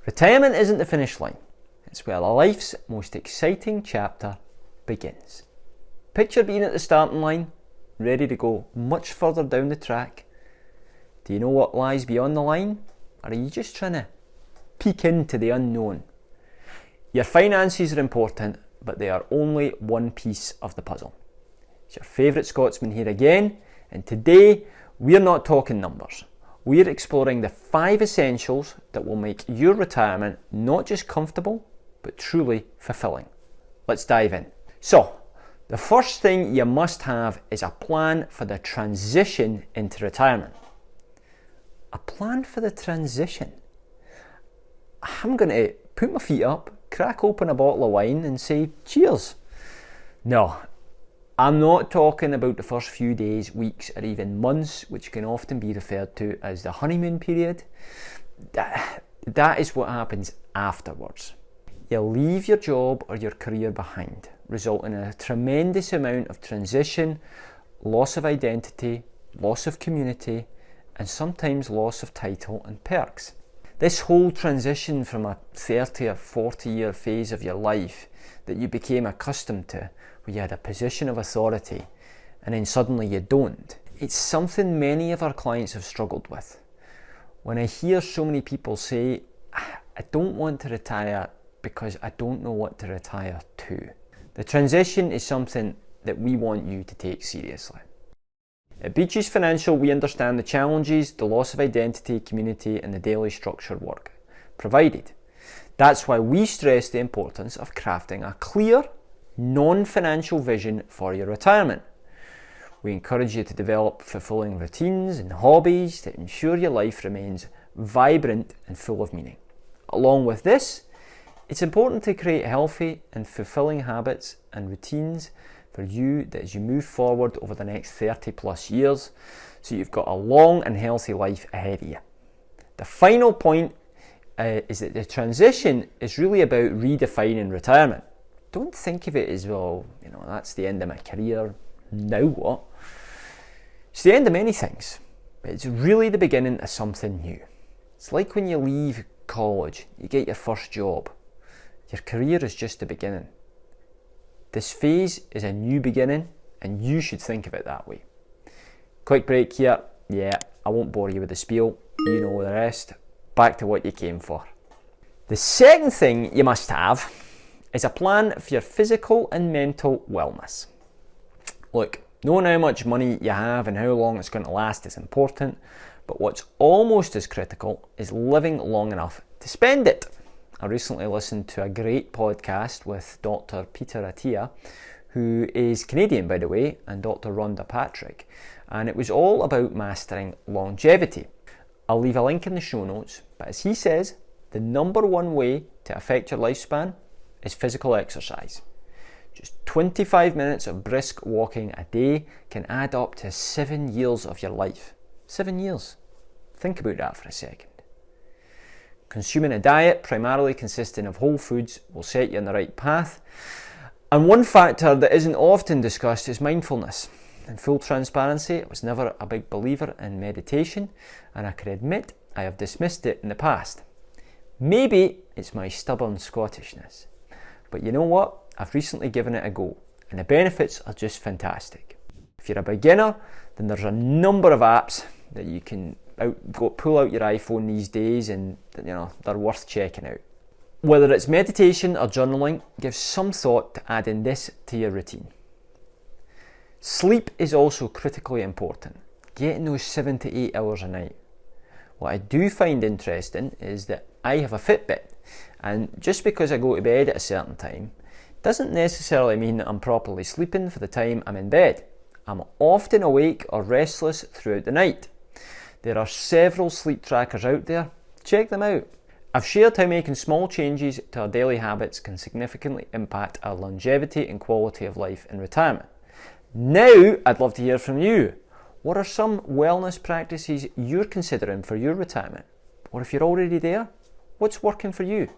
Retirement isn't the finish line. It's where life's most exciting chapter begins. Picture being at the starting line, ready to go much further down the track. Do you know what lies beyond the line? Or are you just trying to peek into the unknown? Your finances are important, but they are only one piece of the puzzle. It's your favourite Scotsman here again, and today we're not talking numbers. We're exploring the 5 essentials that will make your retirement not just comfortable, but truly fulfilling. Let's dive in. So, the first thing you must have is a plan for the transition into retirement. A plan for the transition. I'm going to put my feet up, crack open a bottle of wine and say cheers. No, I'm not talking about the first few days, weeks or even months, which can often be referred to as the honeymoon period. That is what happens afterwards. You leave your job or your career behind, resulting in a tremendous amount of transition, loss of identity, loss of community, and sometimes loss of title and perks. This whole transition from a 30 or 40 year phase of your life that you became accustomed to, where you had a position of authority, and then suddenly you don't. It's something many of our clients have struggled with. When I hear so many people say, I don't want to retire because I don't know what to retire to. The transition is something that we want you to take seriously. At Beaches Financial, we understand the challenges, the loss of identity, community, and the daily structured work provided. That's why we stress the importance of crafting a clear, non-financial vision for your retirement. We encourage you to develop fulfilling routines and hobbies to ensure your life remains vibrant and full of meaning. Along with this, it's important to create healthy and fulfilling habits and routines for you that as you move forward over the next 30 plus years, so you've got a long and healthy life ahead of you. The final point is that the transition is really about redefining retirement. Don't think of it as, well, that's the end of my career, now what? It's the end of many things, but it's really the beginning of something new. It's like when you leave college, you get your first job. Your career is just the beginning. This phase is a new beginning, and you should think of it that way. Quick break here. Yeah, I won't bore you with the spiel. You know the rest. Back to what you came for. The second thing you must have is a plan for your physical and mental wellness. Look, knowing how much money you have and how long it's going to last is important, but what's almost as critical is living long enough to spend it. I recently listened to a great podcast with Dr. Peter Attia, who is Canadian by the way, and Dr. Rhonda Patrick, and it was all about mastering longevity. I'll leave a link in the show notes, but as he says, the number one way to affect your lifespan is physical exercise. Just 25 minutes of brisk walking a day can add up to 7 years of your life. 7 years. Think about that for a second. Consuming a diet primarily consisting of whole foods will set you on the right path. And one factor that isn't often discussed is mindfulness. In full transparency, I was never a big believer in meditation, and I can admit I have dismissed it in the past. Maybe it's my stubborn Scottishness. But you know what? I've recently given it a go, and the benefits are just fantastic. If you're a beginner, then there's a number of apps that you can pull out your iPhone these days, and they're worth checking out. Whether it's meditation or journaling, give some thought to adding this to your routine. Sleep is also critically important. Getting those 7 to 8 hours a night. What I do find interesting is that I have a Fitbit, and just because I go to bed at a certain time doesn't necessarily mean that I'm properly sleeping for the time I'm in bed. I'm often awake or restless throughout the night. There are several sleep trackers out there. Check them out. I've shared how making small changes to our daily habits can significantly impact our longevity and quality of life in retirement. Now, I'd love to hear from you. What are some wellness practices you're considering for your retirement? Or if you're already there, what's working for you?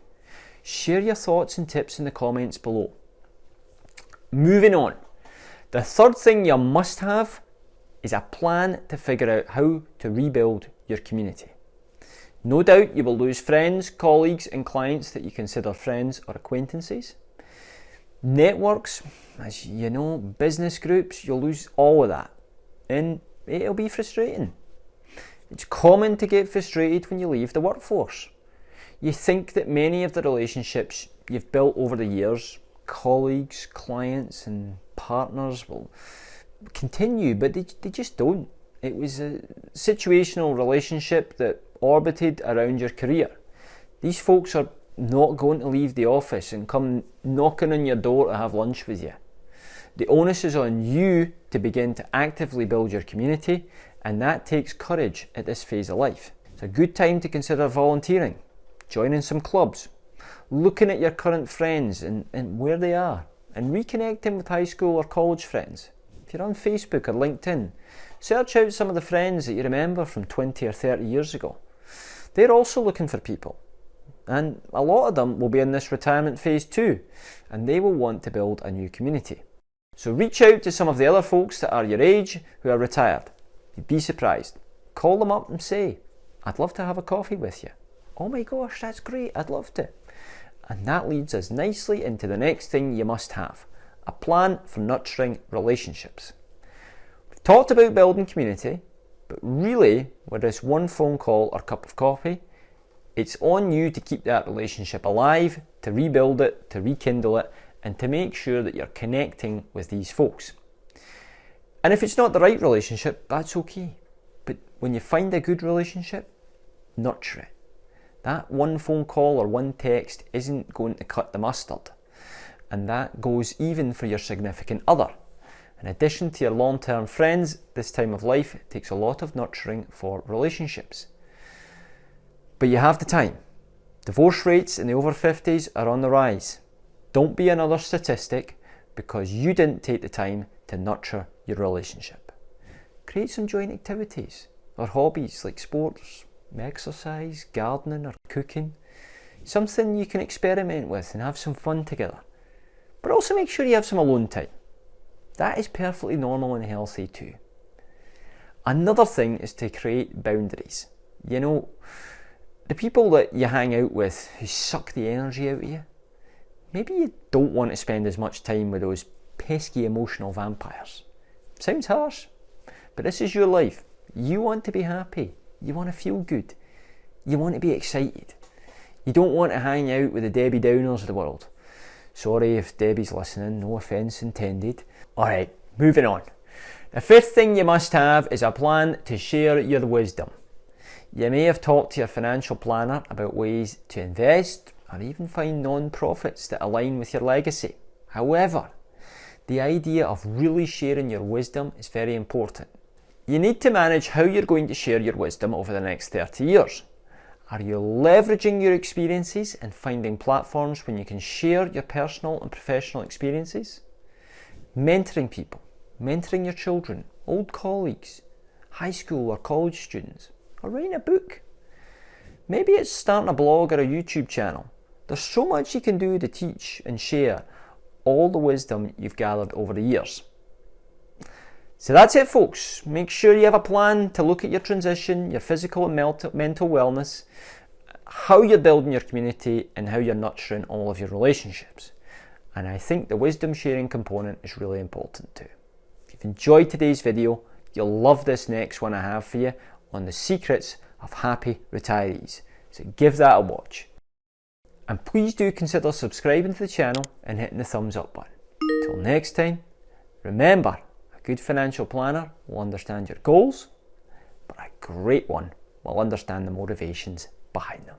Share your thoughts and tips in the comments below. Moving on. The third thing you must have is a plan to figure out how to rebuild your community. No doubt you will lose friends, colleagues and clients that you consider friends or acquaintances. Networks, as you know, business groups, you'll lose all of that. And it'll be frustrating. It's common to get frustrated when you leave the workforce. You think that many of the relationships you've built over the years, colleagues, clients and partners, will continue, but they just don't. It was a situational relationship that orbited around your career. These folks are not going to leave the office and come knocking on your door to have lunch with you. The onus is on you to begin to actively build your community, and that takes courage at this phase of life. It's a good time to consider volunteering, joining some clubs, looking at your current friends and where they are, and reconnecting with high school or college friends. If you're on Facebook or LinkedIn, search out some of the friends that you remember from 20 or 30 years ago. They're also looking for people, and a lot of them will be in this retirement phase too, and they will want to build a new community. So reach out to some of the other folks that are your age who are retired. You'd be surprised. Call them up and say, I'd love to have a coffee with you. Oh my gosh, that's great, I'd love to. And that leads us nicely into the next thing you must have, a plan for nurturing relationships. We've talked about building community, but really, with this one phone call or cup of coffee, it's on you to keep that relationship alive, to rebuild it, to rekindle it, and to make sure that you're connecting with these folks. And if it's not the right relationship, that's okay. But when you find a good relationship, nurture it. That one phone call or one text isn't going to cut the mustard. And that goes even for your significant other. In addition to your long-term friends, this time of life takes a lot of nurturing for relationships. But you have the time. Divorce rates in the over 50s are on the rise. Don't be another statistic because you didn't take the time to nurture your relationship. Create some joint activities or hobbies like sports, exercise, gardening or cooking. Something you can experiment with and have some fun together. But also make sure you have some alone time. That is perfectly normal and healthy too. Another thing is to create boundaries. You know, the people that you hang out with who suck the energy out of you, maybe you don't want to spend as much time with those pesky emotional vampires. Sounds harsh, but this is your life. You want to be happy. You want to feel good. You want to be excited. You don't want to hang out with the Debbie Downers of the world. Sorry if Debbie's listening, no offence intended. Alright, moving on. The fifth thing you must have is a plan to share your wisdom. You may have talked to your financial planner about ways to invest or even find non-profits that align with your legacy. However, the idea of really sharing your wisdom is very important. You need to manage how you're going to share your wisdom over the next 30 years. Are you leveraging your experiences and finding platforms when you can share your personal and professional experiences? Mentoring people, mentoring your children, old colleagues, high school or college students, or writing a book. Maybe it's starting a blog or a YouTube channel. There's so much you can do to teach and share all the wisdom you've gathered over the years. So that's it, folks. Make sure you have a plan to look at your transition, your physical and mental wellness, how you're building your community and how you're nurturing all of your relationships. And I think the wisdom sharing component is really important too. If you've enjoyed today's video, you'll love this next one I have for you on the secrets of happy retirees. So give that a watch. And please do consider subscribing to the channel and hitting the thumbs up button. Till next time, remember, a good financial planner will understand your goals, but a great one will understand the motivations behind them.